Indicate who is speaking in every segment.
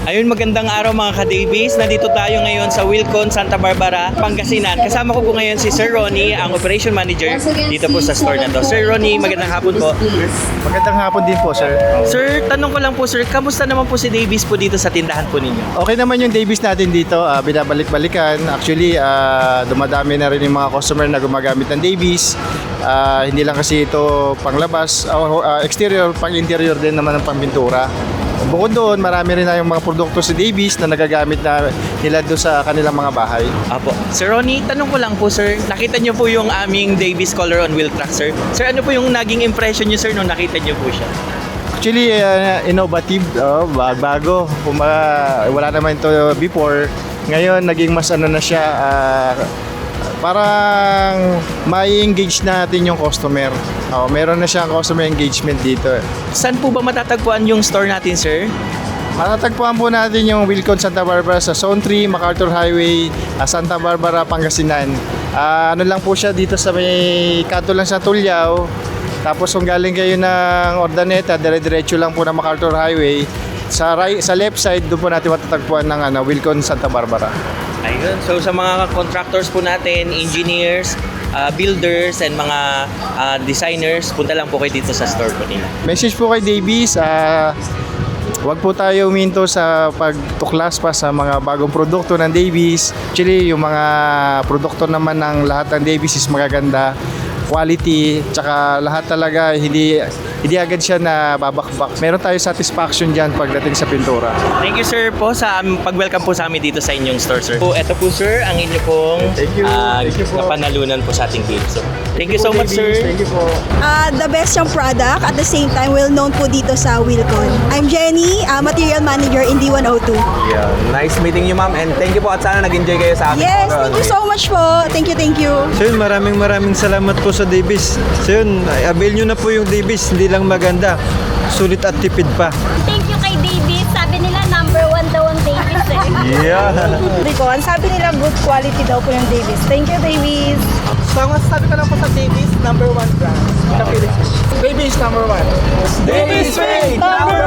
Speaker 1: Ayun, magandang araw mga ka-Davies. Nandito tayo ngayon sa Wilcon, Santa Barbara, Pangasinan. Kasama ko po ngayon si Sir Ronnie, ang Operation Manager dito po sa store na to. Sir Ronnie, magandang hapon po.
Speaker 2: Magandang hapon din po, sir.
Speaker 1: Sir, tanong ko lang po sir, kamusta naman po si Davies po dito sa tindahan po ninyo?
Speaker 2: Okay naman yung Davies natin dito, binabalik-balikan. Actually, dumadami na rin yung mga customer na gumagamit ng Davies. Hindi lang kasi ito panglabas, exterior, pang-interior din naman ng pangpintura. Bukod doon, marami rin na yung mga produkto sa Davies na nagagamit na nila doon sa kanilang mga bahay.
Speaker 1: Apo. Sir Ronnie, tanong ko lang po sir, nakita niyo po yung aming Davies Color on Wheel truck sir. Sir, ano po yung naging impression niyo sir nung nakita niyo po siya?
Speaker 2: Actually, innovative, bago. Wala naman ito before. Ngayon, naging mas ano na siya, parang mai-engage natin yung customer. Meron na siyang customer engagement dito.
Speaker 1: Saan po ba matatagpuan yung store natin sir?
Speaker 2: Matatagpuan po natin yung Wilcon Santa Barbara sa Zone 3, MacArthur Highway, Santa Barbara, Pangasinan. Ano lang po siya dito sa may kanto lang sa Tulyao. Tapos kung galing kayo ng Ordaneta, dire-diretso lang po ng MacArthur Highway. Sa left side, doon po natin matatagpuan ng Wilcon Santa Barbara.
Speaker 1: Ayun. So sa mga contractors po natin, engineers, builders and mga designers, punta lang po kayo dito sa store po nila.
Speaker 2: Message po kay Davies, wag po tayo uminto sa pagtuklas pa sa mga bagong produkto ng Davies. Actually, yung mga produkto naman ng lahat ng Davies is magaganda, quality, tsaka lahat talaga hindi agad siya na babakbak. Meron tayo satisfaction dyan pagdating sa pintura.
Speaker 1: Thank you sir po sa pag-welcome po sa amin dito sa inyong store sir. Po, eto po sir, ang inyo pong
Speaker 2: Thank you. Thank you po.
Speaker 1: napanalunan po sa ating team. So, thank you so much sir.
Speaker 2: Thank you po.
Speaker 3: The best yung product, at the same time well known po dito sa Wilcon. I'm Jenny, Material Manager in D102.
Speaker 4: Yeah, nice meeting you ma'am and thank you po at sana nag-enjoy kayo sa akin.
Speaker 3: Yes, thank you so much po. Thank you.
Speaker 5: So yun, maraming salamat po sa Davies. So yun, avail nyo na po yung Davies. Hindi lang maganda, sulit at tipid pa.
Speaker 6: Thank you kay Davies. Sabi nila number 1 daw ang Davies eh.
Speaker 4: Yeah.
Speaker 3: Wilcon, sabi nila good quality daw po yung Davies. Thank you, Davies.
Speaker 7: So, masasabi ko lang po sa Davies, number 1 brand sa Philippines. Davies, number 1.
Speaker 4: Davies Paint, number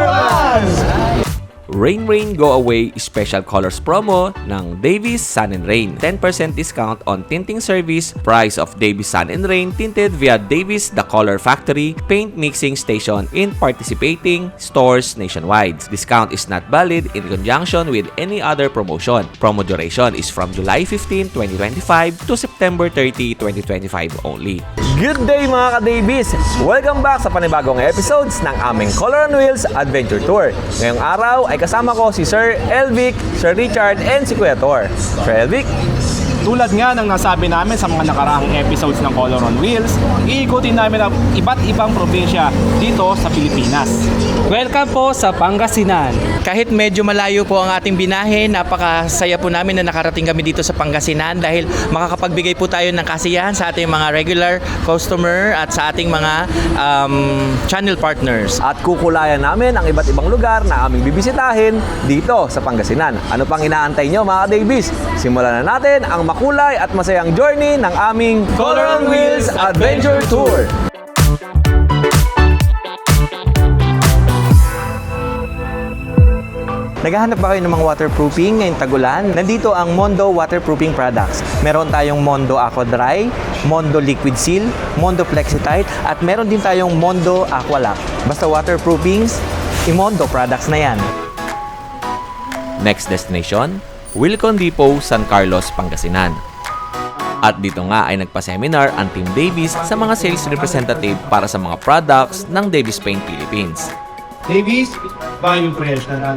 Speaker 4: 1!
Speaker 8: Rain Rain Go Away Special Colors Promo ng Davies Sun and Rain. 10% discount on tinting service. Price of Davies Sun and Rain tinted via Davies The Color Factory paint mixing station in participating stores nationwide. Discount is not valid in conjunction with any other promotion. Promo duration is from July 15, 2025 to September 30, 2025 only.
Speaker 4: Good day mga ka-Davies! Welcome back sa panibagong episodes ng aming Color on Wheels Adventure Tour. Ngayong araw ay kasama ko si Sir Elvic, Sir Richard, and si Kuya Tor. Sir Elvic?
Speaker 7: Tulad nga ng nasabi namin sa mga nakaraang episodes ng Color on Wheels, iikutin namin ang iba't ibang probinsya dito sa Pilipinas.
Speaker 9: Welcome po sa Pangasinan.
Speaker 1: Kahit medyo malayo po ang ating binahe, napakasaya po namin na nakarating kami dito sa Pangasinan dahil makakapagbigay po tayo ng kasiyahan sa ating mga regular customer at sa ating mga channel partners.
Speaker 4: At kukulayan namin ang iba't ibang lugar na aming bibisitahin dito sa Pangasinan. Ano pang inaantay nyo mga ka-Davies? Simulan na natin ang makulay at masayang journey ng aming Color on Wheels Adventure Tour. Naghahanap ba kayo ng mga waterproofing ngayong tagulan? Nandito ang Mondo Waterproofing Products. Meron tayong Mondo Aqua Dry, Mondo Liquid Seal, Mondo Flexitite, at meron din tayong Mondo Aqua Lock. Basta waterproofings, i-Mondo products na yan.
Speaker 8: Next destination, Wilcon Depot, San Carlos, Pangasinan. At dito nga ay nagpa-seminar ang Team Davies sa mga sales representative para sa mga products ng Davies Paint Philippines.
Speaker 10: Davies, buying fresh na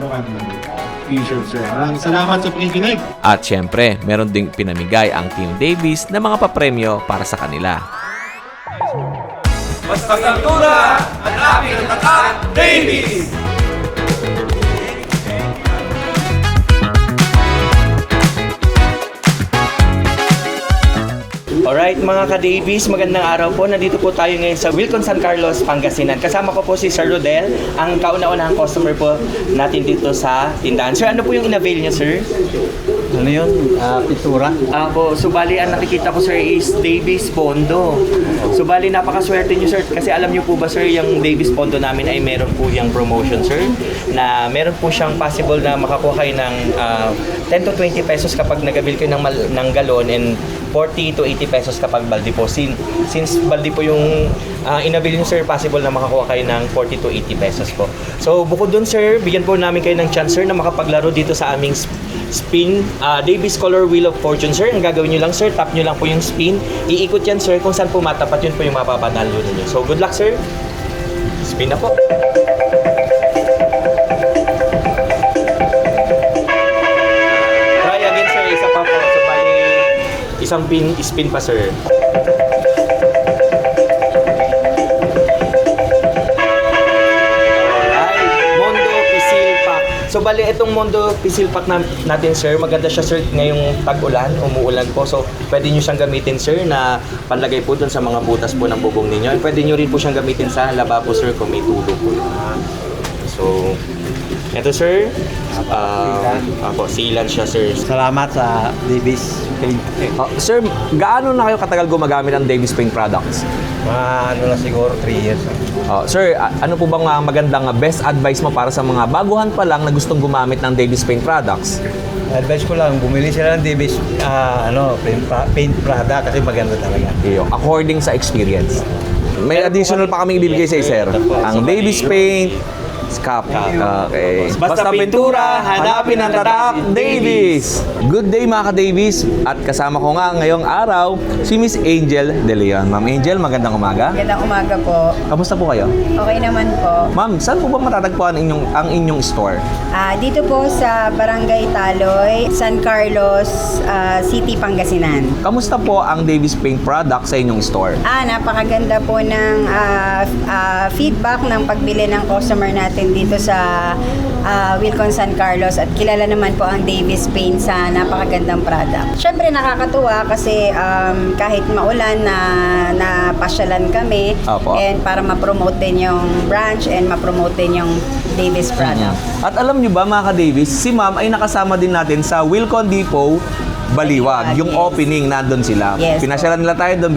Speaker 10: t-shirt, sir. Maraming salamat sa pakikinig.
Speaker 8: At syempre, meron ding pinamigay ang Team Davies na mga papremyo para sa kanila.
Speaker 4: Basta kultura at aming tatak, Davies!
Speaker 1: Alright mga ka-Davies, magandang araw po. Nandito po tayo ngayon sa Wilcon, San Carlos, Pangasinan. Kasama ko po si Sir Rodel, ang kauna-unahang customer po natin dito sa tindahan. Sir, ano po yung in-avail niyo, sir?
Speaker 5: Ano yun? Pintura.
Speaker 1: Apo, so bali ang nakikita ko sir is Davis Pondo. So bali napakaswerte niyo sir kasi alam niyo po ba sir yung Davis Pondo namin ay meron po yung promotion sir na meron po siyang possible na makakuha kayo ng 10 to 20 pesos kapag nagabil kayo ng galon and 40 to 80 pesos kapag balde po. Since balde po yung inabil niyo sir, possible na makakuha kayo ng 40 to 80 pesos po. So bukod dun sir, bigyan po namin kayo ng chance sir na makapaglaro dito sa aming spin Davis Color Wheel of Fortune sir. Ang gagawin nyo lang sir, tap nyo lang po yung spin, iikot yan sir, kung saan po matapat yun po yung mapapanalo ninyo. So good luck sir, spin na po. Try again sir, isa pa po. So bali isang spin pa sir. So bali itong Mondo Pisil Pack natin sir, maganda siya sir ngayong tag-ulan, umuulan po. So pwede nyo siyang gamitin sir na panlagay po dun sa mga butas po ng bubong ninyo. And pwede nyo rin po siyang gamitin sa lababo sir kung may tulo po. So ito sir, sealant siya sir.
Speaker 5: Salamat sa Davis Paint.
Speaker 8: Sir, gaano na kayo katagal gumagamit ng Davis Paint products?
Speaker 5: Ano na siguro 3 years.
Speaker 8: Sir, ano po bang magandang best advice mo para sa mga baguhan pa lang na gustong gumamit ng Davis Paint products?
Speaker 5: Advice ko lang, bumili sila ng Davis paint product kasi maganda talaga.
Speaker 8: According sa experience. May additional pa kaming ibibigay sa sir. Ang Davis Paint Scap. Okay.
Speaker 1: Basta pintura, hanapin ang tatak,
Speaker 8: Davis! Good day mga ka-Davis! At kasama ko nga ngayong araw si Miss Angel De Leon. Ma'am Angel, magandang umaga.
Speaker 11: Magandang umaga po.
Speaker 8: Kamusta po kayo?
Speaker 11: Okay naman po.
Speaker 8: Ma'am, saan po ba matatagpuan ang inyong store?
Speaker 11: Dito po sa Barangay Taloy, San Carlos City, Pangasinan.
Speaker 8: Kamusta po ang Davis Paint product sa inyong store?
Speaker 11: Napakaganda po ng feedback ng pagbili ng customer natin dito sa Wilcon San Carlos at kilala naman po ang Davis Paint sa napakagandang product. Siyempre nakakatuwa kasi kahit maulan na pasyalan kami.
Speaker 8: Opo.
Speaker 11: And para ma-promote din yung branch and ma-promote din yung Davis product.
Speaker 8: At alam nyo ba mga ka-Davis, si ma'am ay nakasama din natin sa Wilcon Depot Baliwag. Yung
Speaker 11: yes.
Speaker 8: opening, nandun sila.
Speaker 11: Yes,
Speaker 8: Pinasyalan nila tayo doon,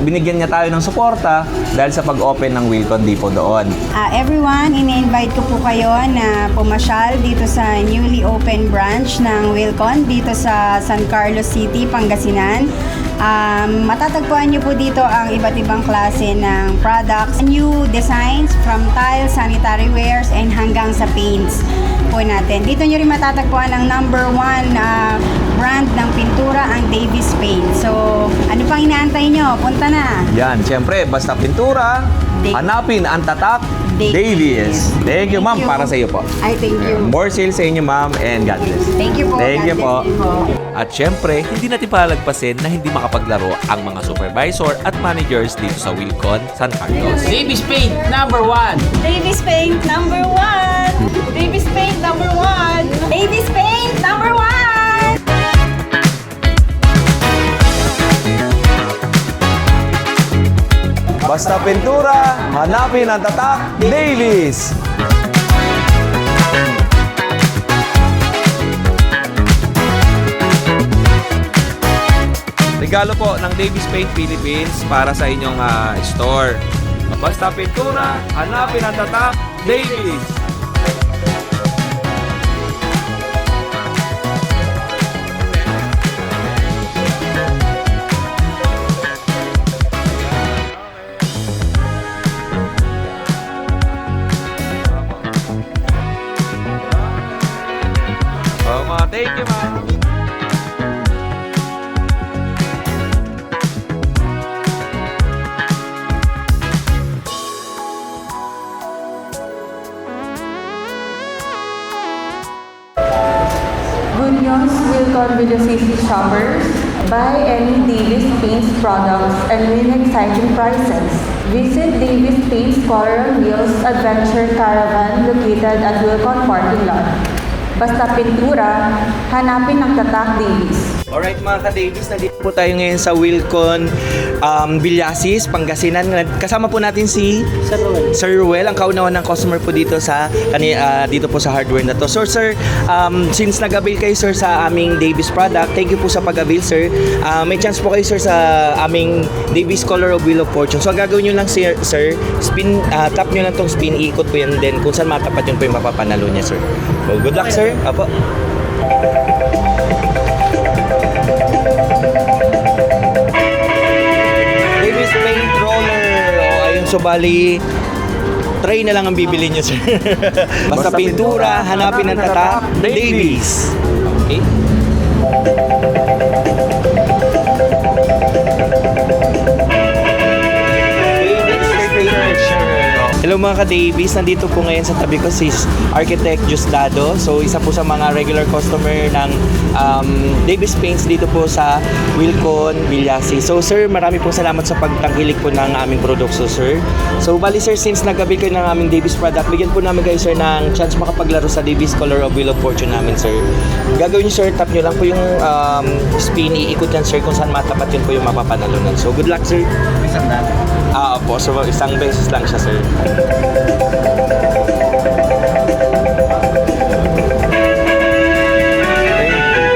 Speaker 8: binigyan niya tayo ng suporta dahil sa pag-open ng Wilcon Depot doon.
Speaker 11: Everyone, ini-invite ko po kayo na pumasyal dito sa newly open branch ng Wilcon dito sa San Carlos City, Pangasinan. Matatagpuan niyo po dito ang iba't ibang klase ng products, new designs from tiles, sanitary wares, and hanggang sa paints po natin. Dito niyo rin matatagpuan ang #1 brand ng pintura, ang Davis Paint. So, ano pang inaantay nyo? Punta na!
Speaker 8: Yan, siyempre, basta pintura, hanapin ang tatak, Davis. Thank you, ma'am, para sa iyo po.
Speaker 11: Ay, thank you.
Speaker 8: More sales sa inyo, ma'am, and God bless.
Speaker 11: Thank you po.
Speaker 8: Thank you po. At syempre, hindi natin palagpasin na hindi makapaglaro ang mga supervisor at managers dito sa Wilcon, San Carlos.
Speaker 9: Davis Paint, number 1.
Speaker 6: Davis Paint number 1. Davis Paint number 1. Davis Paint number 1.
Speaker 8: Basta pintura, hanapin ang tatak, Davis! Regalo po ng Davis Paint Philippines para sa inyong store. Basta pintura, hanapin ang tatak, Davis! Thank you, ma'am.
Speaker 12: Good news, Wilcon Video Safety shoppers. Buy any Davis Paints products and win exciting prizes. Visit Davis Paints Color on Wheels Adventure Caravan located at Wilcon Parking Lot. Basta pintura, hanapin ang tatak Davis.
Speaker 1: Alright mga ka-Davis, nandito po tayo ngayon sa Wilcon Villasis, Pangasinan. Kasama po natin si Sir Ruel, ang kaunawan ng customer po dito sa dito po sa hardware na to. So sir, since nag-avail kayo sir sa aming Davis product, thank you po sa pag-avail sir. May chance po kayo sir sa aming Davis Color of Wheel of Fortune. So ang gagawin nyo lang sir, spin, tap nyo lang tong spin, iikot po yan, then kung saan matapat yun po yung mapapanalo niya sir. So good luck sir. Apo. Davis Paint Roller. Ayun, so bali try na lang ang bibili nyo sir. Basta pintura, hanapin ang tatak, Davis. Okay? Hello mga ka-Davis, nandito po ngayon sa tabi ko si Architect Justado. So isa po sa mga regular customer ng Davis Paints dito po sa Wilcon Villasis. So sir, marami pong salamat sa pagtangkilik po ng aming produkto sir. So bali sir, since nag-avail kayo ng aming Davis product, bigyan po namin kayo sir ng chance makapaglaro sa Davis Color of Wheel of Fortune namin sir. Gagawin nyo sir, tap nyo lang po yung spin, iikot yan sir kung saan matapat yun po yung mapapanalunan. So good luck sir. Isang natin. Opo, so isang beses lang siya sir.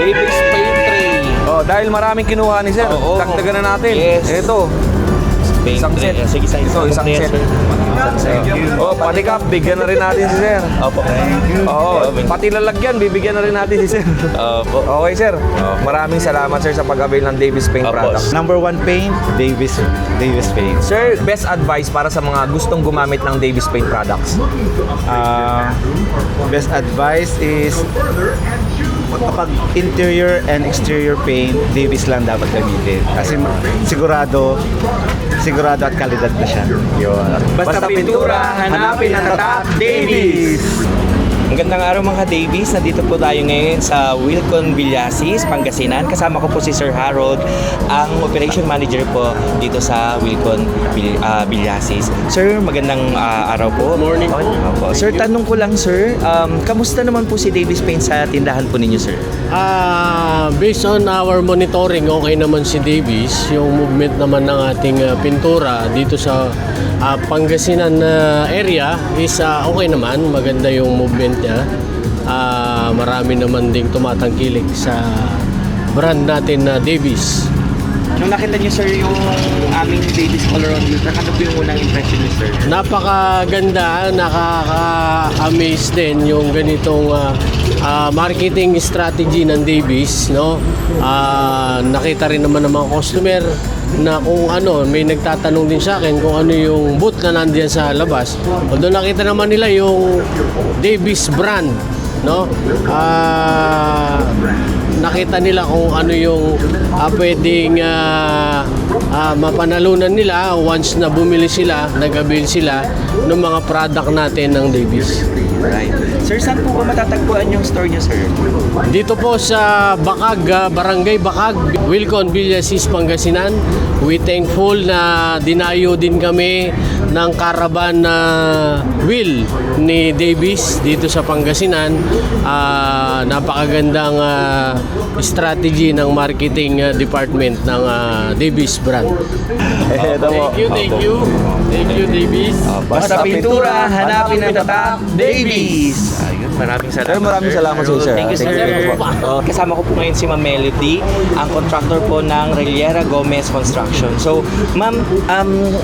Speaker 1: Davis Paint Tray.
Speaker 4: Dahil maraming kinuha ni sir, dagdagan na natin.
Speaker 1: Yes.
Speaker 4: Ito. Isang set.
Speaker 1: Sige,
Speaker 4: Ito, isang set. Pati cup, bigyan na rin natin si sir.
Speaker 1: Opo.
Speaker 4: Pati lalagyan, bibigyan na rin natin si sir.
Speaker 1: Opo.
Speaker 4: Okay sir, maraming salamat sir sa pag-avail ng Davis Paint products.
Speaker 10: Number 1 paint, Davis Paint.
Speaker 4: Sir, best advice para sa mga gustong gumamit ng Davis Paint products?
Speaker 10: Best advice is kapag interior and exterior paint, Davis lang dapat gamitin. Kasi sigurado at kalidad na siya. Yun.
Speaker 1: Basta pintura, hanapin ang tatak, Davis! Magandang araw mga Davis, nandito po tayo ngayon sa Wilcon Villasis, Pangasinan. Kasama ko po si Sir Harold, ang Operation Manager po dito sa Wilcon Villasis. Sir, magandang araw po.
Speaker 9: Morning po.
Speaker 1: Sir, tanong ko lang sir, kamusta naman po si Davis Paint sa tindahan po ninyo sir?
Speaker 9: Based on our monitoring, okay naman si Davis. Yung movement naman ng ating pintura dito sa Pangasinan area is okay naman. Maganda yung movement niya. Marami naman ding tumatangkilik sa brand natin na Davis.
Speaker 1: Nung nakita niyo sir yung aming Davis Color on Wheel, ano po yung unang impression niyo sir?
Speaker 9: Napakaganda, nakaka-amaze din yung ganitong marketing strategy ng Davis, no? Nakita rin naman ng mga customer na kung ano, may nagtatanong din sa akin kung ano yung booth na nandiyan sa labas. Although nakita naman nila yung Davis brand, no? Nakita nila kung ano yung pwedeng mapanalunan nila once na bumili sila, nag-avail sila ng mga product natin ng Davis.
Speaker 1: Right. Sir, saan po ba matatagpuan yung store niyo sir?
Speaker 9: Dito po sa Bakag, Barangay Bakag, Wilcon Villasis, Pangasinan. We thankful na dinayo din kami ng caravan na wheel ni Davis dito sa Pangasinan. Napakagandang strategy ng marketing department ng Davis brand. Thank you. Thank you, Davis.
Speaker 1: Basta pintura, hanapin ang tatak, Davis! Ayun, maraming salamat.
Speaker 4: Sir, maraming salamat sir.
Speaker 1: Thank you, sir. Kasama ko po ngayon si Ma'am Melody, ang contractor po ng Reliera Gomez Construction. So, Ma'am,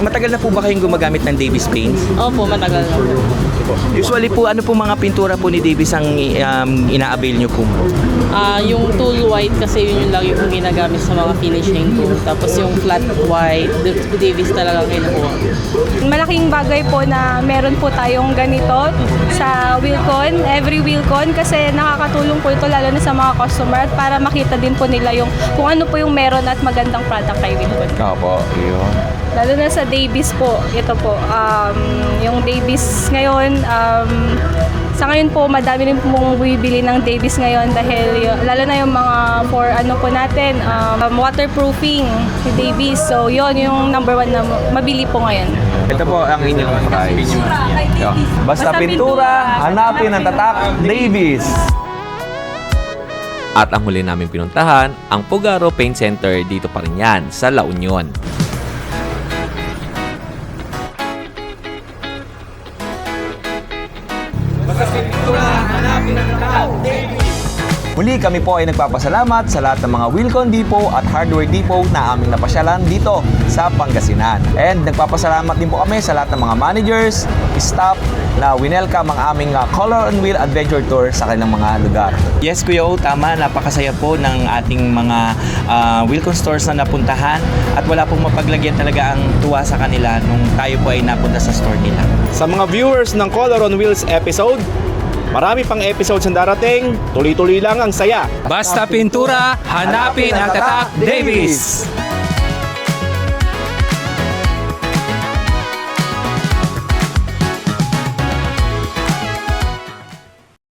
Speaker 1: matagal na po ba kayong gumagamit ng Davis Paints?
Speaker 6: Opo, matagal na po.
Speaker 1: Usually po, ano po mga pintura po ni Davis ang ina-avail nyo po?
Speaker 6: Yung tool white kasi yun lang yung ginagamit sa mga finishing ko. Tapos yung flat white, Davis talaga kinukuha.
Speaker 3: Malaking bagay po na meron po tayong ganito sa Wilcon, every Wilcon, kasi nakakatulong po ito lalo na sa mga customer at para makita din po nila yung kung ano po yung meron at magandang product kay Wilcon.
Speaker 4: Opo, yun.
Speaker 3: Lalo na sa Davis po, ito po, yung Davis ngayon, sa ngayon po, madami rin pong bibili ng Davis ngayon dahil lalo na yung mga for ano po natin, waterproofing si Davis. So, yon yung number 1 na mabili po ngayon.
Speaker 4: Ito po ang inyong price. Basta pintura, hanapin ang tatak, Davis.
Speaker 8: At ang huli namin pinuntahan, ang Pugaro Paint Center, dito pa rin yan, sa La Union.
Speaker 4: Muli kami po ay nagpapasalamat sa lahat ng mga Wilcon Depot at Hardware Depot na aming napasyalan dito sa Pangasinan. And nagpapasalamat din po kami sa lahat ng mga managers, staff na winelcome ang aming Color on Wheel Adventure Tour sa kanilang mga lugar.
Speaker 1: Yes, Kuya O, tama. Napakasaya po ng ating mga Wilcon stores na napuntahan at wala pong mapaglagyan talaga ang tuwa sa kanila nung tayo po ay napunta sa store nila.
Speaker 7: Sa mga viewers ng Color on Wheels episode, marami pang episodes ang darating, tuloy-tuloy lang ang saya.
Speaker 1: Basta pintura, hanapin ang Tatak Davis!